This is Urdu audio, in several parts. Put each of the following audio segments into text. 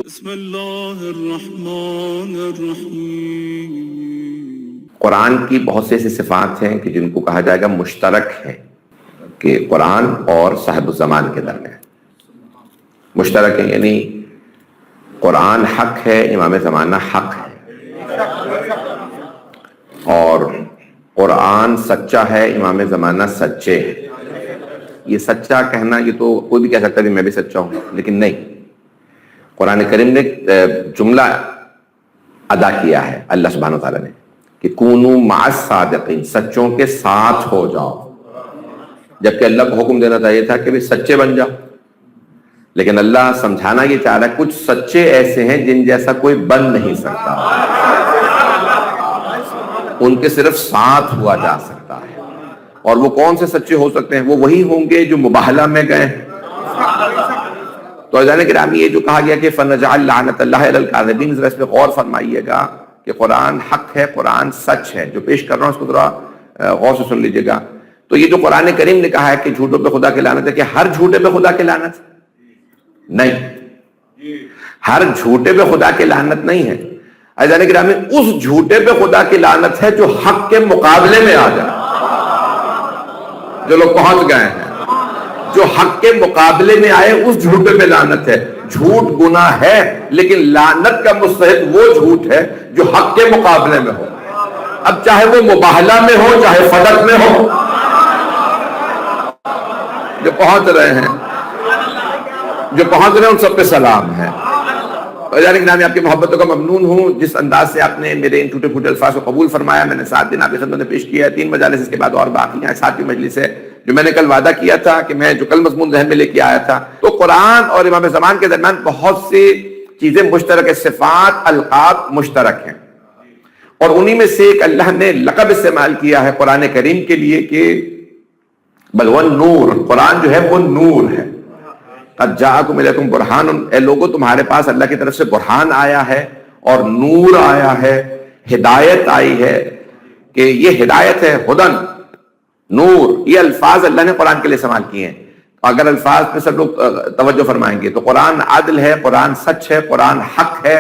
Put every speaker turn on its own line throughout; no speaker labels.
بسم اللہ الرحمن الرحیم۔
قرآن کی بہت سے ایسی صفات ہیں کہ جن کو کہا جائے گا مشترک ہیں، کہ قرآن اور صاحب الزمان کے درمیان مشترک ہیں، یعنی قرآن حق ہے، امام زمانہ حق ہے، اور قرآن سچا ہے، امام زمانہ سچے ہیں۔ یہ سچا کہنا، یہ تو کوئی بھی کہہ سکتا ہے کہ میں بھی سچا ہوں، لیکن نہیں، قرآن کریم نے جملہ ادا کیا ہے اللہ سبحانہ وتعالیٰ نے کہ کونوا مع الصادقین، سچوں کے ساتھ ہو جاؤ، جبکہ اللہ کو حکم دینا چاہیے تھا کہ بھی سچے بن جاؤ، لیکن اللہ سمجھانا یہ چاہ رہا ہے کچھ سچے ایسے ہیں جن جیسا کوئی بن نہیں سکتا، ان کے صرف ساتھ ہوا جا سکتا ہے۔ اور وہ کون سے سچے ہو سکتے ہیں؟ وہ وہی ہوں گے جو مباہلہ میں گئے ہیں۔ تو عزیزان گرامی، یہ جو کہا گیا کہ فَنَجْعَلْ لَعْنَةَ اللَّهِ عَلَى الْكَاذِبِينَ، ذرا اس پہ غور فرمائیے گا کہ قرآن حق ہے، قرآن سچ ہے۔ جو پیش کر رہا ہوں اس کو ذرا غور سے سن لیجیے گا۔ تو یہ جو قرآن کریم نے کہا ہے کہ جھوٹوں پہ خدا کی لعنت ہے، کہ ہر جھوٹے پہ خدا کی لعنت نہیں، ہر جھوٹے پہ خدا کی لعنت نہیں ہے عزیزان گرامی، اس جھوٹے پہ خدا کی لعنت ہے جو حق کے مقابلے میں آ جائے۔ جو لوگ پہنچ گئے ہیں، جو حق کے مقابلے میں آئے، اس جھوٹے پہ لعنت ہے۔ جھوٹ گناہ ہے، لیکن لعنت کا مستحق وہ جھوٹ ہے جو حق کے مقابلے میں ہو، اب چاہے وہ مباہلہ میں ہو چاہے فدق میں ہو۔ جو پہنچ رہے ہیں ان سب پہ سلام ہے۔ جانے کے نام آپ کی محبتوں کا ممنون ہوں، جس انداز سے آپ نے میرے ان ٹوٹے پھوٹے الفاظ کو قبول فرمایا۔ میں نے 7 دن آپ کی خدمت میں پیش کیا ہے، 3 مجالس اس کے بعد اور باقی ہیں، 7ویں مجلس ہے جو میں نے کل وعدہ کیا تھا کہ میں جو کل مضمون ذہن میں لے کے آیا تھا۔ تو قرآن اور امام زمان کے درمیان بہت سی چیزیں مشترک ہیں، صفات، القاب مشترک ہیں، اور انہی میں سے ایک اللہ نے لقب استعمال کیا ہے قرآن کریم کے لیے کہ بل وہ نور، قرآن جو ہے وہ نور ہے۔ قد جاءکم الیکم برہان، اے لوگو تمہارے پاس اللہ کی طرف سے برہان آیا ہے اور نور آیا ہے، ہدایت آئی ہے، کہ یہ ہدایت ہے، ہدن، نور، یہ الفاظ اللہ نے قرآن کے لیے استعمال کیے ہیں۔ اگر الفاظ پہ سب لوگ توجہ فرمائیں گے تو قرآن عدل ہے، قرآن سچ ہے، قرآن حق ہے،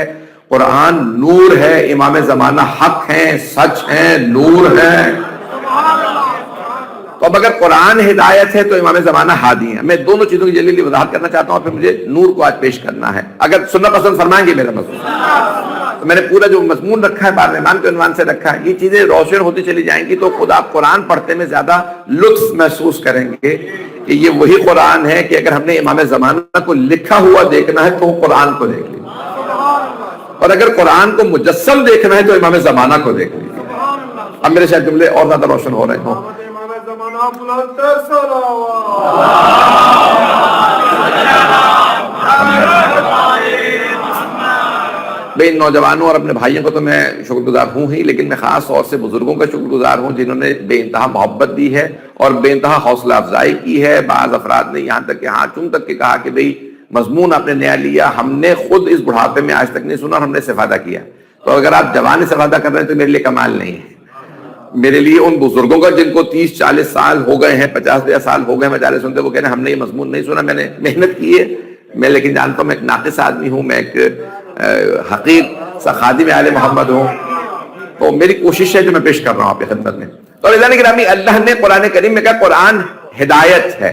قرآن نور ہے، امام زمانہ حق ہیں، سچ ہیں، نور ہیں۔ تو اب اگر قرآن ہدایت ہے تو امام زمانہ ہادی ہیں۔ میں دونوں چیزوں کی جلیلی وضاحت کرنا چاہتا ہوں، اور پھر مجھے نور کو آج پیش کرنا ہے۔ اگر سننا پسند فرمائیں گے میرا مضمون، تو میں نے پورا جو مضمون رکھا ہے بار امام کے عنوان سے رکھا ہے، یہ چیزیں روشن ہوتی چلی جائیں گی تو خود آپ قرآن پڑھتے میں زیادہ لطف محسوس کریں گے کہ یہ وہی قرآن ہے کہ اگر ہم نے امام زمانہ کو لکھا ہوا دیکھنا ہے تو قرآن کو دیکھ لیجیے، اور اگر قرآن کو مجسم دیکھنا ہے تو امام زمانہ کو دیکھ لیجیے۔ اب میرے شاید جملے اور زیادہ روشن ہو رہے ہوں۔ بے ان نوجوانوں اور اپنے بھائیوں کو تو میں شکر گزار ہوں ہی، لیکن میں خاص طور سے بزرگوں کا شکر گزار ہوں جنہوں نے بے انتہا محبت دی ہے اور بے انتہا حوصلہ افزائی کی ہے۔ بعض افراد نے یہاں تک کہ چون تک کہ کہا کہ بھئی مضمون آپ نے نیا لیا، ہم نے خود اس بڑھاپے میں آج تک نہیں سنا اور ہم نے استفادہ کیا۔ تو اگر آپ جوان استفادہ کر رہے ہیں تو میرے لیے کمال نہیں ہے، میرے لیے ان بزرگوں کا جن کو 30-40 سال ہو گئے ہیں، 50 سال ہو گئے مجالس سنتے، وہ کہہ رہے ہیں ہم نے یہ مضمون نہیں سنا، میں نے محنت کی ہے، میں لیکن جانتا ہوں میں ایک ناقص آدمی ہوں، میں ایک حقیر سا خادم آل محمد ہوں، تو میری کوشش ہے جو میں پیش کر رہا ہوں آپ کی خدمت میں۔ تو عزیزان گرامی، اللہ نے قرآن کریم میں کہا قرآن ہدایت ہے۔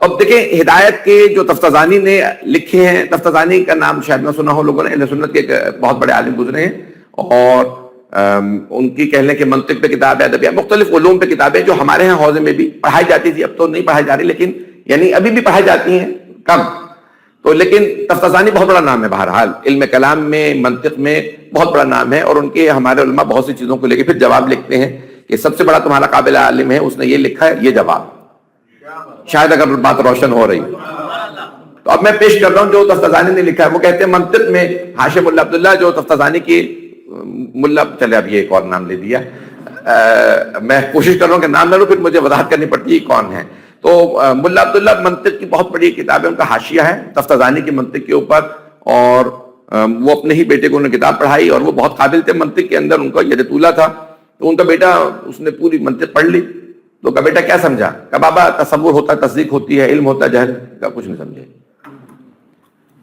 اب دیکھیں ہدایت کے جو تفتزانی نے لکھے ہیں، تفتزانی کا نام شاید نہ سنا ہو لوگوں نے، اہل سنت کے ایک بہت بڑے عالم گزرے ہیں، اور ان کی کہہ لیں کہ منطق پہ کتاب ہے، ادبیات، مختلف علوم پہ کتابیں جو ہمارے ہاں حوزے میں بھی پڑھائی جاتی تھی، اب تو نہیں پڑھائی جا رہی، لیکن یعنی ابھی بھی پڑھائی جاتی ہیں کم تو، لیکن تفتزانی بہت بڑا نام ہے، بہرحال علم کلام میں، منطق میں بہت بڑا نام ہے، اور ان کے ہمارے علماء بہت سی چیزوں کو لے کے پھر جواب لکھتے ہیں کہ سب سے بڑا تمہارا قابل عالم ہے، اس نے یہ لکھا ہے، یہ جواب، شاید اگر بات روشن ہو رہی۔ تو اب میں پیش کر رہا ہوں جو تفتزانی نے لکھا ہے۔ وہ کہتے ہیں منطق میں حاشم اللہ عبداللہ جو تفتزانی کی ملا، چلے اب یہ ایک اور نام لے دیا، میں کوشش کر رہا ہوں کہ نام نہ لوں، پھر مجھے وضاحت کرنی پڑتی ہے کون ہے۔ تو ملا عبداللہ منطق کی بہت بڑی کتاب ہے، ان کا حاشیہ ہے تفتزانی کی منطق کے اوپر، اور وہ اپنے ہی بیٹے کو انہوں نے کتاب پڑھائی، اور وہ بہت قابل تھے منطق کے اندر، ان کا ید طولہ تھا، تو ان کا بیٹا اس نے پوری منطق پڑھ لی، تو کا بیٹا کیا سمجھا؟ کہ بابا تصور ہوتا ہے، تصدیق ہوتی ہے، علم ہوتا ہے، جہل کا کچھ نہیں سمجھے۔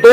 2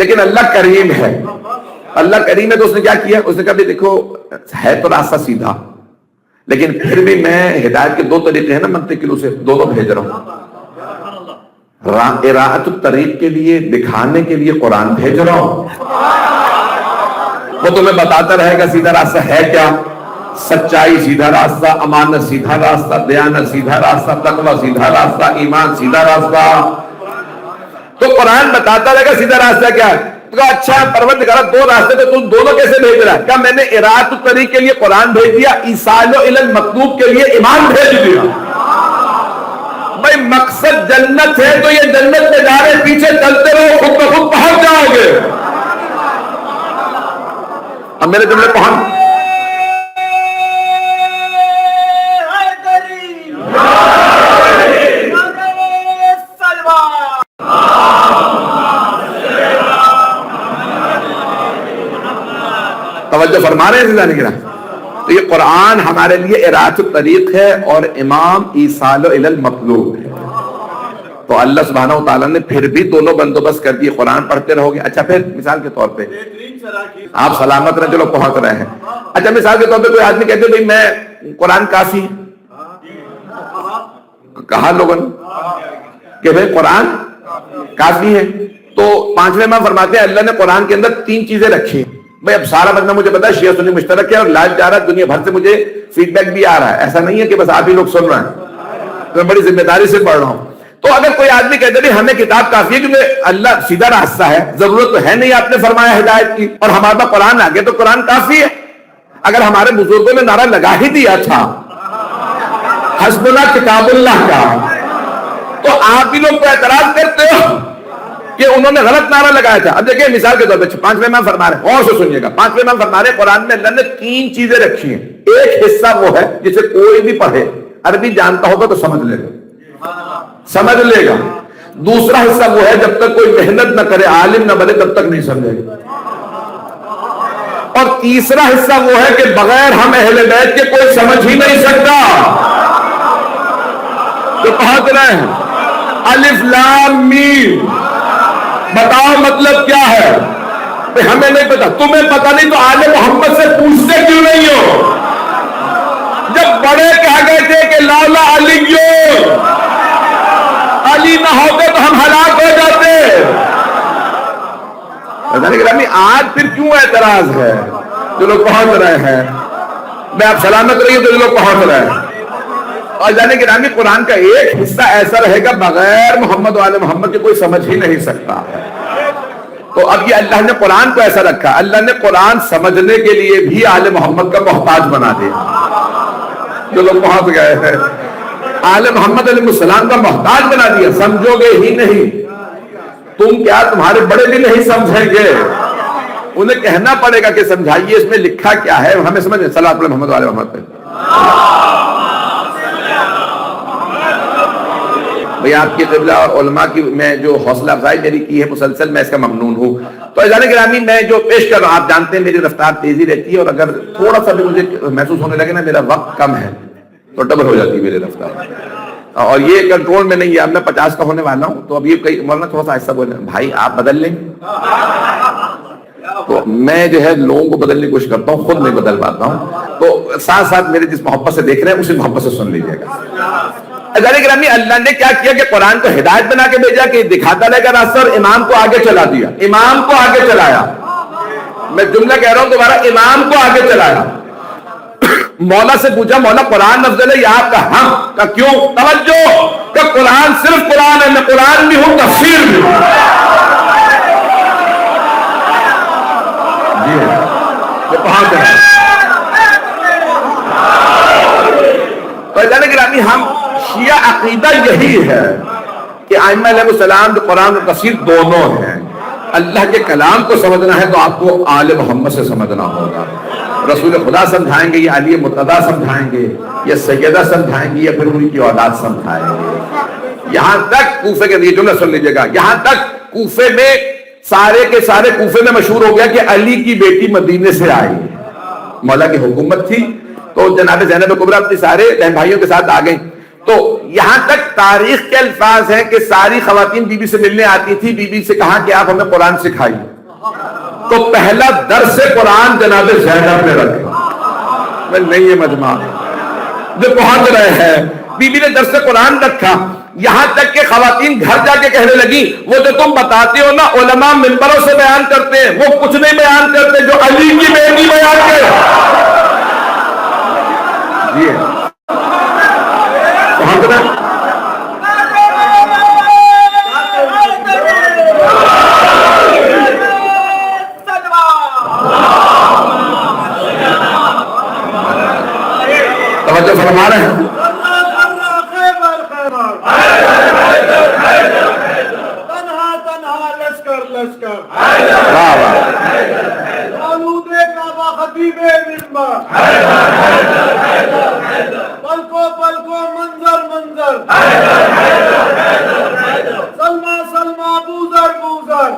لیکن اللہ کریم ہے، اللہ کریم ہے تو اس نے کیا کیا؟ اس نے کہا بھی دیکھو ہے تو راستہ سیدھا، لیکن پھر بھی میں ہدایت کے دو طریقے ہیں نا منطقی سے، دونوں بھیج رہا ہوں۔ اراحت الطریق کے لیے، دکھانے کے لیے قرآن بھیج رہا ہوں، وہ تمہیں بتاتا رہے گا سیدھا راستہ ہے کیا، سچائی سیدھا راستہ، امانت سیدھا راستہ، دیانت سیدھا راستہ، تقوی سیدھا راستہ، ایمان سیدھا راستہ، تو قرآن بتاتا رہے گا سیدھا راستہ کیا ہے۔ تو کہا اچھا پروردگار دو راستے تو تم دونوں کیسے بھیج رہا ہے؟ کہا میں نے اراحت الطریق کے لیے قرآن بھیج دیا، ایصال الی المطلوب کے لیے ایمان بھیج دیا۔ بھائی مقصد جنت ہے تو یہ جنت میں جا رہے، پیچھے چلتے رہو، خود بخود پہنچ جاؤ گے۔ اب میرے جملے پہنچ، توجہ فرما رہے ہیں زندگی۔ تو یہ قرآن ہمارے لیے اراحت الطریق ہے اور امام ایصال الی المطلوب ہے۔ تو اللہ سبحانہ و تعالیٰ نے پھر بھی دونوں بندوبست کر دیے، قرآن پڑھتے رہو گے۔ اچھا پھر مثال کے طور پہ آپ سلامت رہیں، چلو پہنچ رہے ہیں۔ اچھا مثال کے طور پہ کوئی آدمی کہتے بھائی میں قرآن کافی ہے، کہا لوگوں نے کہ بھائی قرآن کافی ہے، تو پانچویں امام فرماتے ہیں اللہ نے قرآن کے اندر تین چیزیں رکھی ہیں۔ بھائی اب سارا بدنہ مجھے پتا ہے شیعہ سنی مشترک ہے اور لائیو جا رہا ہے، دنیا بھر سے مجھے فیڈ بیک بھی آ رہا ہے، ایسا نہیں ہے کہ بس آپ ہی لوگ سن رہے ہیں، میں بڑی ذمہ داری سے پڑھ رہا ہوں۔ تو اگر کوئی آدمی کہتے ہیں ہمیں کتاب کافی ہے کیونکہ اللہ سیدھا راستہ ہے، ضرورت تو ہے نہیں آپ نے فرمایا ہدایت کی، اور ہمارے پاس قرآن آ گیا تو قرآن کافی ہے۔ اگر ہمارے بزرگوں نے نعرہ لگا ہی دیا تھا حسبنا کتاب اللہ کا، تو آپ ہی لوگ کو اعتراض کرتے ہو کہ انہوں نے غلط نعرہ لگایا تھا۔ اب دیکھیں مثال کے طور پہ پانچویں امام فرما رہے ہیں، اور سے سنیے گا، پانچویں امام فرما رہے ہیں قرآن میں اللہ نے تین چیزیں رکھی ہیں۔ ایک حصہ وہ ہے جسے کوئی بھی پڑھے، عربی جانتا ہوگا تو سمجھ لے گا۔ دوسرا حصہ وہ ہے جب تک کوئی محنت نہ کرے، عالم نہ بنے، تب تک نہیں سمجھے گا۔ اور تیسرا حصہ وہ ہے کہ بغیر ہم اہل بیت کے کوئی سمجھ ہی نہیں سکتا۔ تو پہنچ رہے ہیں الف لام میم، بتاؤ مطلب کیا ہے؟ ہمیں نہیں پتا، تمہیں پتا نہیں تو آل محمد سے پوچھتے کیوں نہیں ہو؟ جب بڑے کہہ گئے تھے کہ لالا علی نہ ہوتے تو ہم ہلاک ہو جاتے، آج پھر کیوں اعتراض ہے؟ جو لوگ پہنچ رہے ہیں، میں آپ سلامت رہیے تو جو لوگ پہنچ رہے ہیں۔ اور جانے گرامی قرآن کا ایک حصہ ایسا رہے گا بغیر محمد و آل محمد کے کوئی سمجھ ہی نہیں سکتا۔ تو اب یہ اللہ نے قرآن کو ایسا رکھا، اللہ نے قرآن سمجھنے کے لیے بھی آل محمد کا محتاج بنا دیا۔ جو لوگ پہنچ گئے ہیں آل محمد علیہ السلام کا محتاج بنا دیا، سمجھو گے ہی نہیں تم، کیا تمہارے بڑے بھی نہیں سمجھیں گے، انہیں کہنا پڑے گا کہ سمجھائیے اس میں لکھا کیا ہے، ہمیں سمجھ میں صلی اللہ علیہ محمد علیہ محمد پہ۔ بھئی آپ کی قبلہ اور علماء کی میں جو حوصلہ افزائی میری کی ہے مسلسل، میں اس کا ممنون ہوں۔ تو عزیزان گرامی میں جو پیش کر رہا ہوں، آپ جانتے ہیں میری رفتار تیزی رہتی ہے، اور اگر تھوڑا سا بھی مجھے محسوس ہونے لگے نا میرا وقت کم ہے تو ڈبل ہو جاتی ہے میری رفتار، اور یہ کنٹرول میں نہیں ہے۔ اب میں 50 کا ہونے والا ہوں، تو اب یہ مولانا تھوڑا سا آہستہ بولیں، بھائی آپ بدل لیں۔ تو میں جو ہے لوگوں کو بدلنے کی کوشش کرتا ہوں، خود نہیں بدل پاتا ہوں، تو ساتھ ساتھ میرے جس محبت سے دیکھ رہے ہیں اسی محبت سے سن لیجیے گا۔ عزیزان گرامی اللہ نے کیا کیا کہ قرآن کو ہدایت بنا کے بھیجا کہ دکھاتا رہے گا راستہ، اور امام کو آگے چلا دیا، امام کو آگے چلایا۔ میں جملہ کہہ رہا ہوں دوبارہ، امام کو آگے چلایا۔ مولا سے پوچھا مولا قرآن افضل ہے یا آپ کا؟ ہم کا کیوں؟ توجہ کہ قرآن صرف قرآن ہے، میں قرآن بھی ہوں، تفسیر بھی ہوں۔ جی یہ پہنچ رہا ہے۔ تو عزیزان گرامی ہم شیعہ عقیدہ یہی ہے کہ ائمہ علیہ السلام جو قرآن و تفسیر دونوں ہیں۔ اللہ کے کلام کو سمجھنا ہے تو آپ کو آل محمد سے سمجھنا ہوگا، رسول خدا سمجھائیں گے یا علی مرتضیٰ سمجھائیں گے یا سیدہ سمجھائیں گے یا پھر ان کی اولاد سمجھائیں گے۔ یہاں تک کوفے کے جملہ سن لیجیے گا، یہاں تک کوفے میں سارے کے سارے کوفے میں مشہور ہو گیا کہ علی کی بیٹی مدینے سے آئی، مولا کی حکومت تھی تو جناب زینب کبریٰ اپنے سارے بہن بھائیوں کے ساتھ آ گئیں۔ تو یہاں تک تاریخ کے الفاظ ہیں کہ ساری خواتین بی بی سے ملنے آتی تھی، بی بی سے کہا کہ آپ ہمیں قرآن سکھائیے، تو پہلا درس قرآن جناب زینب نے رکھا۔ نہیں یہ مجمع جو پہنچ رہے ہیں، بی بی نے درس قرآن رکھا، یہاں تک کہ خواتین گھر جا کے کہنے لگی وہ جو تم بتاتے ہو نا علماء منبروں سے بیان کرتے ہیں، وہ کچھ نہیں بیان کرتے جو علی کی بیٹی بیان کرے۔ جی پہنچ رہے ہیں۔ توجہ فرما رہے ہیں۔
پلکو پلکو منظر منظر سلما سلما بوزر بوزر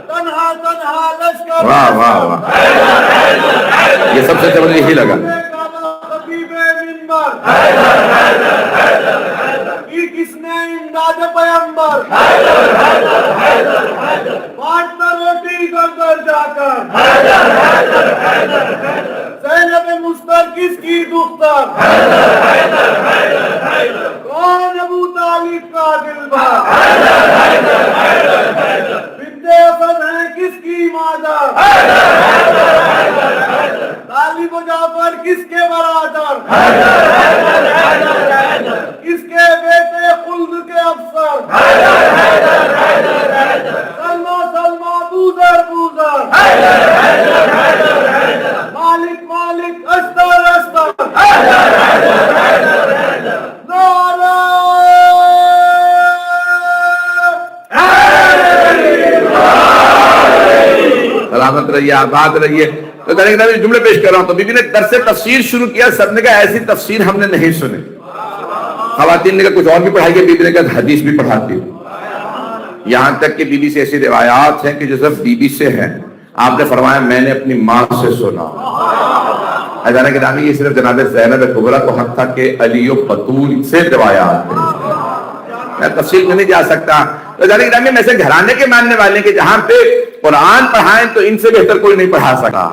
تنہا تنہا لشکر۔
واہ واہ واہ، یہ سب سے جبل یہی لگا۔
کس نے امداد پیمبر بانٹتا روٹی گھر گھر جا کر، زینب مستر کس کی دختر، کون ابو طالب کا دلبر، بنت اسد ہیں کس کی مادر، طالب و جعفر کس کے برادر، کس کے بیٹے خلد کے افسر، سلما سلما بوزر بوزر، مالک مالک اشتر اشتر، نعرہ
سلامت رہیے، آباد رہیے۔ تو جملے پیش کر رہا ہوں، تو بی بی نے درس تفسیر شروع کیا، سب نے کہا ایسی تفسیر ہم نے نہیں سنی۔ خواتین نے کہا کچھ اور بھی پڑھائی، بی بی نے کہا حدیث بھی پڑھاتی ہوں۔ یہاں تک کہ بی بی سے ایسی روایات ہیں کہ جو صرف بی بی سے ہیں، آپ نے فرمایا میں نے اپنی ماں سے سنا۔ حضرت گرامی یہ صرف جناب زینب کبریٰ کو حق تھا کہ علی و بطول سے روایات ہیں، میں تفصیل میں نہیں جا سکتا۔ حضرت گرامی میں سے گھرانے کے ماننے والے کہ جہاں پہ قرآن پڑھائیں تو ان سے بہتر کوئی نہیں پڑھا سکتا،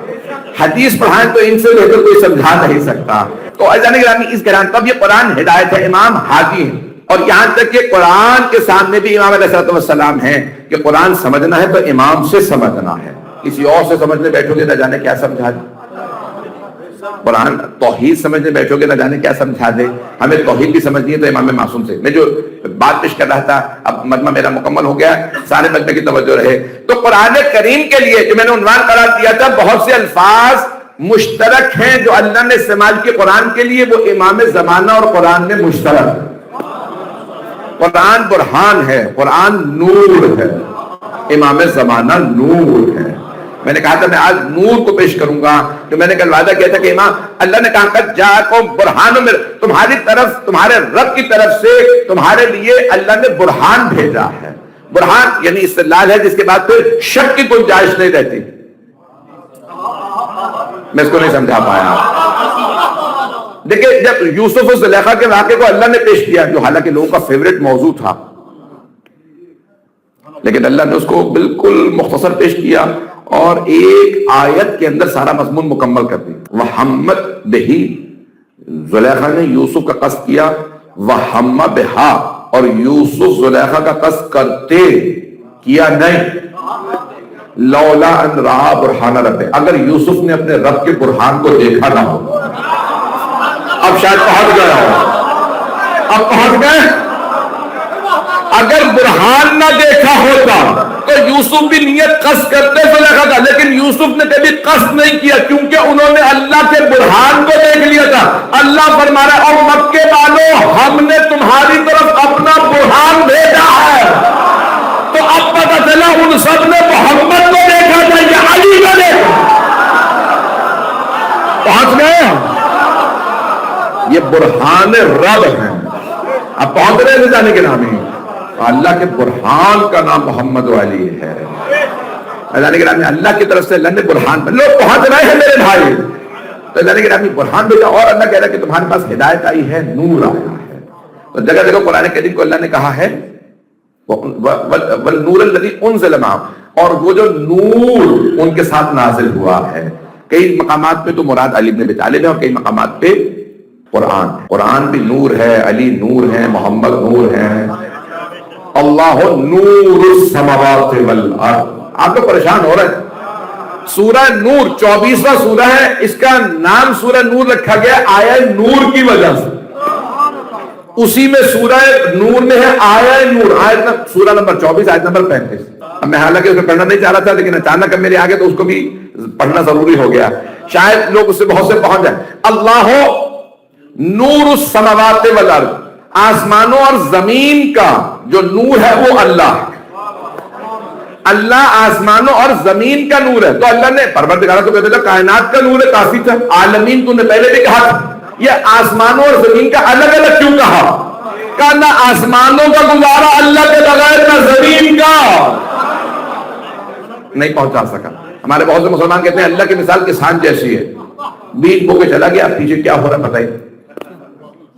حدیث پڑھائیں تو ان سے بہتر کوئی سمجھا نہیں سکتا۔ تو عزیزان گرامی اس گھرانے تب یہ قرآن ہدایت ہے، امام ہادی ہیں، اور یہاں تک کہ قرآن کے سامنے بھی امام علیہ السلام ہیں کہ قرآن سمجھنا ہے تو امام سے سمجھنا ہے، کسی اور سے سمجھنے بیٹھو گے نہ جانے کیا سمجھا دے۔ قرآن توحید سمجھنے بیٹھو گے نہ جانے کیا سمجھا دے۔ ہمیں توحید بھی سمجھنی ہے تو امام معصوم سے۔ میں جو بات پیش کر رہا تھا، اب مجمع میرا مکمل ہو گیا، سارے مجمع کی توجہ رہے۔ تو قرآن کریم کے لیے جو میں نے عنوان قرار دیا تھا، بہت سے الفاظ مشترک ہیں جو اللہ نے استعمال کیے قرآن کے لیے، وہ امام زمانہ اور قرآن میں مشترک۔ قرآن برہان ہے، قرآن نور ہے، امام زمانہ نور ہے۔ میں نے کہا تھا میں آج نور کو پیش کروں گا، تو میں نے کل وعدہ کیا تھا کہ امام اللہ نے کہا کہ جاءکم برہان من تمہاری طرف، تمہارے رب کی طرف سے تمہارے لیے اللہ نے برہان بھیجا ہے۔ برہان یعنی استدلال ہے جس کے بعد پھر شک کی گنجائش نہیں رہتی۔ میں اس کو نہیں سمجھا پایا۔ دیکھیں جب یوسف و زلیخا کے واقعے کو اللہ نے پیش کیا، جو حالانکہ لوگوں کا فیوریٹ موضوع تھا، لیکن اللہ نے اس کو بالکل مختصر پیش کیا اور ایک آیت کے اندر سارا مضمون مکمل کر دی۔ وَحَمَّتْ بِهِ، زلیخا نے یوسف کا قصد کیا، وَحَمَّ بِهَا، اور یوسف زلیخا کا قصد کرتے کیا نہیں۔ لولا ان رہا برہان ربہ، اگر یوسف نے اپنے رب کے برہان کو دیکھا نہ ہو، اب شاید پہنچ گیا ہو، اب پہنچ گئے۔ اگر برہان نہ دیکھا ہوتا تو یوسف بھی نیت قصد کرتے زلیخا کا، لیکن یوسف نے کبھی قصد نہیں کیا کیونکہ انہوں نے اللہ کے برہان کو دیکھ لیا تھا۔ اللہ فرما رہا ہے اور مکے والوں ہم نے تمہاری طرف اپنا برہان بھیجا ہے۔ تو اب پتہ چلا ان سب نے محمد کو دیکھا تھا یا علی کو دیکھا۔ پہنچ گئے، یہ برہان رب ہیں۔ اب پہنچ رہے ہیں جانے کے نام ہی، اللہ کے برہان کا نام محمد و علی ہے۔ اللہ کے نام اللہ کی طرف سے اللہ نے برہان، لوگ پہنچ رہے ہیں میرے بھائی، تو اللہ نے کہا کہ برہان بھیجا، اور اللہ کہہ رہا کہ تمہارے پاس ہدایت آئی ہے، نور آیا ہے. تو جگہ جگہ قرآن کریم کو اللہ نے کہا ہے والنور الذی انزل معہ، اور وہ جو نور ان کے ساتھ نازل ہوا ہے. کئی مقامات پہ تو مراد علی بن ابی طالب ہے، اور کئی مقامات پہ قرآن بھی نور ہے، علی نور ہے، محمد نور ہے. اللہ نور السماوات والارض. آپ لوگ پریشان ہو رہے ہیں. سورہ نور 24واں سورہ ہے، اس کا نام سورہ نور رکھا گیا آیہ نور کی وجہ سے. اسی میں سورہ نور میں ہے آیہ نور، آیت سورہ نمبر 24 آیت نمبر 35. اب میں حالانکہ اس میں پڑھنا نہیں چاہ رہا تھا، لیکن اچانک میرے آگے تو اس کو بھی پڑھنا ضروری ہو گیا، شاید لوگ اس سے بہت سے پہنچ جائیں. اللہ نور السماوات والارض، آسمانوں اور زمین کا جو نور ہے وہ اللہ. اللہ آسمانوں اور زمین کا نور ہے. تو اللہ نے پروردگار تو کہتے تھا کائنات کا نور ہے، کافی تھا. عالمین تو نے پہلے بھی کہا تھا، یہ آسمانوں اور زمین کا الگ الگ کیوں کہا؟ کہ نہ آسمانوں کا گزارا اللہ کے بغیر، نہ زمین کا. نہیں پہنچا سکا. ہمارے بہت سے مسلمان کہتے ہیں اللہ کی مثال کسان جیسی ہے، بیج بو کے چلا گیا، پیچھے کیا ہو رہا بتائیے.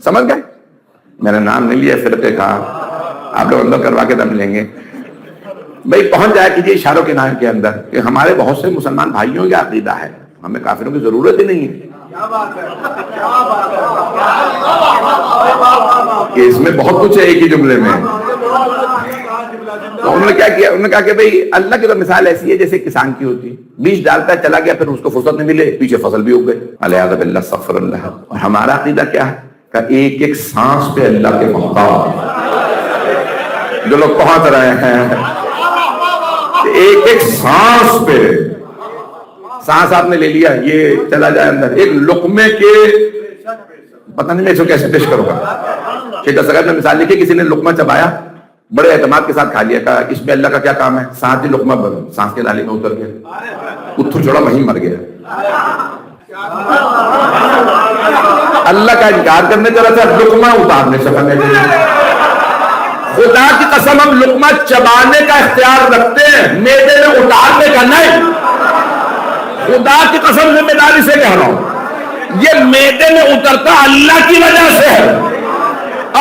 سمجھ گئے؟ میں نے نام نہیں لیا فرقے کا، آپ لوگ اندر کروا کے دم لیں گے. بھائی پہنچ جایا کیجیے اشاروں کے نام کے اندر کہ ہمارے بہت سے مسلمان بھائیوں کا عقیدہ ہے ہمیں کافروں کی ضرورت ہی نہیں ہے، کہ اس میں بہت کچھ ہے ایک ہی جملے میں. تو انہوں نے کیا کیا؟ انہوں نے کہا کہ بھئی اللہ کی تو مثال ایسی ہے جیسے کسان کی ہوتی ہے، بیج ڈالتا ہے چلا گیا، پھر اس کو فرصت نہیں ملے، پیچھے فصل بھی اگ گئے. علیہ باللہ استغفر اللہ. اور ہمارا عقیدہ کیا ہے کہ ایک ایک سانس پہ اللہ کے محتاج. جو لوگ پہنچ رہے ہیں ایک ایک سانس پہ، سانس آپ نے لے لیا، یہ چلا جائے اندر، ایک لقمے کے پتہ نہیں میں اس کو کیسے پیش کروں گا. شیخ صاحب نے مثال لکھی، کسی نے لقمہ چبایا، بڑے اعتماد کے ساتھ کھا لیا، کہا اس میں اللہ کا کیا کام ہے؟ سانس ہی لقمہ بن، سانس کے نالی میں اتر گیا، اتھر چھوڑا وہیں مر گیا. اللہ کا انکار کرنے چلا تھا، لقمہ اتارنے سے کرنے چلا. خدا کی قسم ہم لقمہ چبانے کا اختیار رکھتے ہیں، میدے میں اتارنے کا نہیں. خدا کی قسم ذمہ داری سے کہہ رہا ہوں، یہ میدے میں اترتا اللہ کی وجہ سے ہے.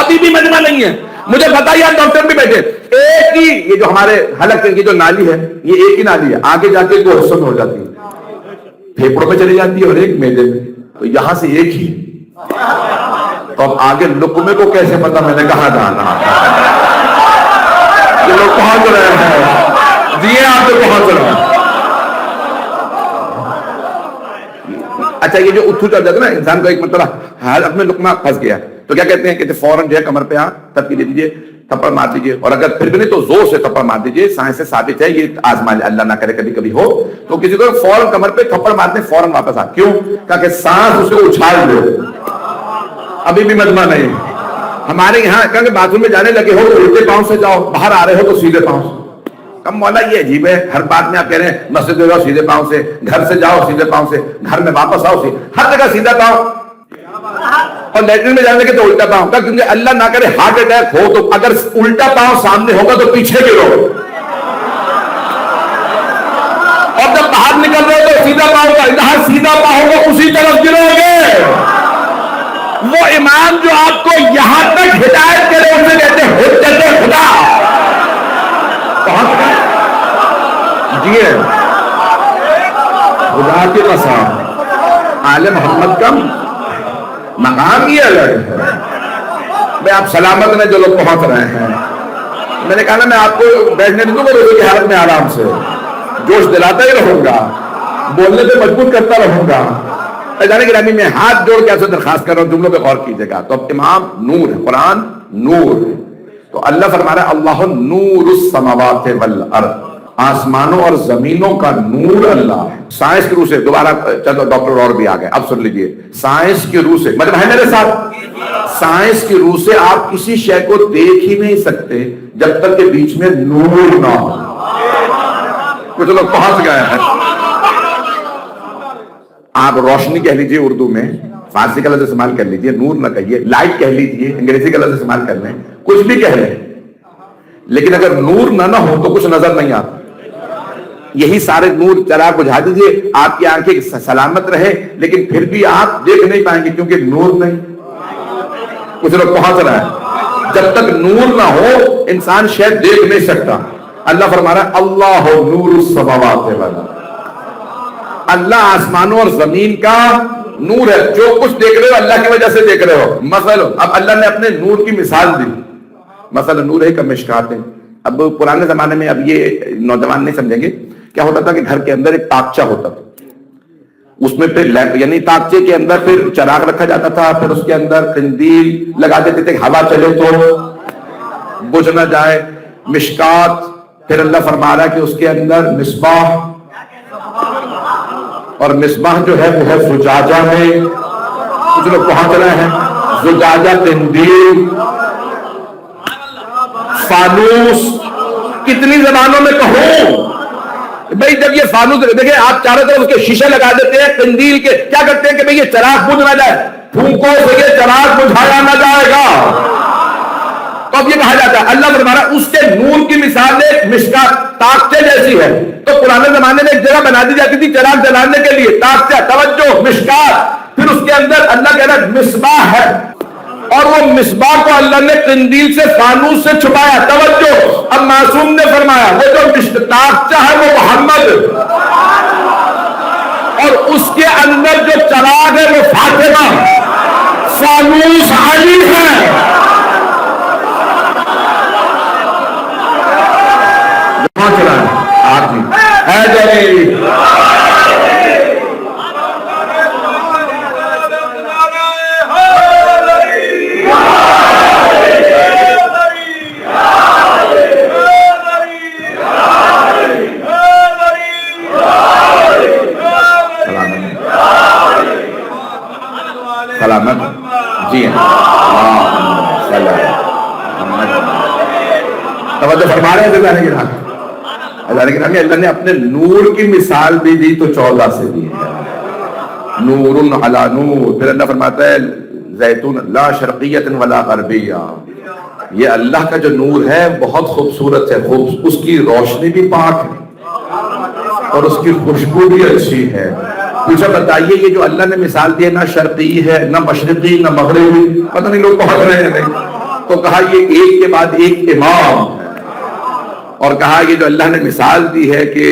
ابھی بھی مجمع نہیں ہے، مجھے پتا یہاں ڈاکٹر بھی بیٹھے، ایک ہی یہ جو ہمارے حلق کی جو نالی ہے یہ ایک ہی نالی ہے، آگے جا کے دو حصوں میں ہو جاتی ہے، پھیپڑوں میں چلی جاتی ہے اور ایک میدے میں. تو یہاں سے ایک ہی. تو اب آگے لقمے کو کیسے پتا میں نے کہاں جانا؟ یہ لوگ پہنچ رہے ہیں، دیے آپ سے پہنچ رہے ہیں. اچھا یہ جو اتھو چل جاتا ہے نا انسان کو ایک مرتبہ حالت میں لقمہ پھنس گیا تو کیا کہتے ہیں کہ فوراً جو ہے کمر پہ تب کی دے دیجیے، تھپڑ مار دیجیے، اور اگر پھر بھی نہیں تو زور سے تھپڑ مار دیجیے. سائنس سے ثابت ہے، یہ آزما اللہ نہ کرے کبھی کبھی ہو تو کسی کو فوراً کمر پہ تھپڑ مارتے فوراً واپس آ. کیوں؟ تاکہ سانس اسے اچھال دے. ابھی بھی مجمع نہیں. ہمارے یہاں کہ باتھ روم میں جانے لگے ہو تو الٹے پاؤں سے جاؤ، باہر آ رہے ہو تو سیدھے پاؤں سے. کم مولا یہ عجیب ہے، ہر بات میں آپ کہہ رہے ہیں مسجد میں جاؤ سیدھے پاؤں سے، گھر سے جاؤ سیدھے پاؤں سے، گھر میں واپس آؤ ہر جگہ سیدھا پاؤں، اور لیٹرین میں جانے کے تو الٹا پاؤں کا. کیونکہ اللہ نہ کرے ہارٹ اٹیک ہو تو اگر الٹا پاؤں سامنے ہوگا تو پیچھے گرو، اور جب باہر نکل رہے تو سیدھا پاؤں کا جہاں سیدھا پاؤں ہوگا اسی طرف گرو گے. وہ امام جو آپ کو یہاں تک ہدایت کرے اسے کہتے ہیں حجت خدا. پہنچ گئے جی خدا کی قسم آل محمد کا مقام ہی الگ ہے. میں آپ سلامت نے جو لوگ پہنچ رہے ہیں، میں نے کہا نا میں آپ کو بیٹھنے نہیں دوں گا، روزے کی حالت میں آرام سے جوش دلاتا ہی رہوں گا، بولنے پہ مجبور کرتا رہوں گا. جانے گرامی میں ہاتھ جوڑ کے آپ سے درخواست کر رہا ہوں جملوں پہ غور کیجیے گا. تو اب امام نور ہے، قرآن نور ہے. تو اللہ فرما رہا ہے اللہ نور السماوات والارض، آسمانوں اور زمینوں کا نور اللہ ہے. سائنس کی روح سے دوبارہ چلو ڈاکٹر اور بھی آ گئے، اب سن لیجئے. سائنس کی روح سے مطلب ہے میرے ساتھ، سائنس کی روح سے آپ کسی شے کو دیکھ ہی نہیں سکتے جب تک کہ بیچ میں نور نہ ہو. کچھ لوگ پہنچ گئے ہیں. آپ روشنی کہہ لیجئے اردو میں، فارسی کا لفظ استعمال کر لیجئے، نور نہ کہیے، لائٹ کہہ لیجئے، انگریزی کا لفظ استعمال کر لیں، کچھ بھی کہہ لیں، لیکن اگر نور نہ ہو تو کچھ نظر نہیں آتا. یہی سارے نور چراغ بجھا دیجئے، آپ کی آنکھیں سلامت رہے، لیکن پھر بھی آپ دیکھ نہیں پائیں گے کیونکہ نور نہیں۔ کچھ لوگ پہنچ رہا ہے، جب تک نور نہ ہو انسان شاید دیکھ نہیں سکتا۔ اللہ فرما رہا ہے اللہ نور السماوات والارض، اللہ آسمانوں اور زمین کا نور ہے۔ جو کچھ دیکھ رہے ہو اللہ کی وجہ سے دیکھ رہے ہو۔ مثلا اب اللہ نے اپنے نور کی مثال دی، مثلا نور ہے کمشکات ہے۔ اب پرانے زمانے میں، اب یہ نوجوان نہیں سمجھیں گے، کیا ہوتا تھا کہ گھر کے اندر ایک تاکچہ ہوتا تھا، اس میں پھر لیمپ، یعنی تاکچے کے اندر پھر چراغ رکھا جاتا تھا، پھر اس کے اندر قندیل لگا دیتے تھے، ہوا چلے تو بجھ نہ جائے۔ مشکات، پھر اللہ فرما رہا ہے کہ اس کے اندر مصباح، اور مصباح جو ہے وہ ہے زجاجہ میں، کچھ لوگ پہنچ رہے ہیں، زجاجہ، قندیل، فانوس۔ کتنی زبانوں میں کہوں بھئی، جب یہ فانوس دیکھیں آپ چاروں طرف اس کے شیشے لگا دیتے ہیں قندیل کے، کیا کرتے ہیں کہ بھئی یہ چراغ بجھ نہ جائے، پھونکوں سے یہ چراغ بجھایا نہ جائے گا۔ تو اب یہ کہا جاتا ہے، اللہ فرما رہا ہے اس کے نور کی مثال ایک مشکات، تاکچے جیسی ہے۔ تو پرانے زمانے میں ایک جگہ بنا دی جاتی تھی چراغ جلانے کے لیے، تاکچہ، توجہ، مشکات، پھر اس کے اندر اللہ کہہ رہا ہے مصباح ہے، اور وہ مصباح کو اللہ نے قندیل سے، فانوس سے چھپایا۔ توجہ، اب معصوم نے فرمایا وہ جو تاکچہ ہے وہ محمد، اور اس کے اندر جو چراغ ہے وہ فاطمہ، فانوس علی ہے۔ پہنچ رہا ہے آپ جی، ہے جی، سلامت جی توجہ فرما رہے ہیں۔ اللہ نے اپنے نور کی مثال بھی دی تو 14 سے دی ہے، نور علی نور۔ پھر اللہ فرماتا ہے زیتون لا شرقیۃ ولا غربیہ، یہ اللہ کا جو نور ہے بہت خوبصورت ہے، اس کی روشنی بھی پاک ہے اور اس کی خوشبو بھی اچھی ہے۔ پوچھا بتائیے یہ جو اللہ نے مثال دی ہے، نہ شرقی ہے، نہ مشرقی، نہ مغربی، پتہ نہیں لوگ پہنچ رہے ہیں نہیں، تو کہا یہ ایک کے بعد ایک امام ہے، اور کہا یہ جو اللہ نے مثال دی ہے کہ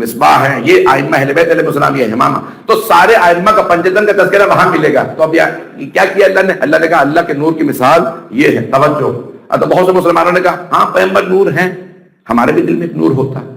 مصباح ہے، یہ ائمہ اہل بیت علیہ السلام، یہ امامہ، تو سارے ائمہ کا پنجتن کا تذکرہ وہاں ملے گا۔ تو اب کیا کیا اللہ نے کہا اللہ کے نور کی مثال یہ ہے۔ توجہ، اب تو بہت سے مسلمانوں نے کہا ہاں پیغمبر نور ہیں، ہمارے بھی دل میں ایک نور ہوتا ہے،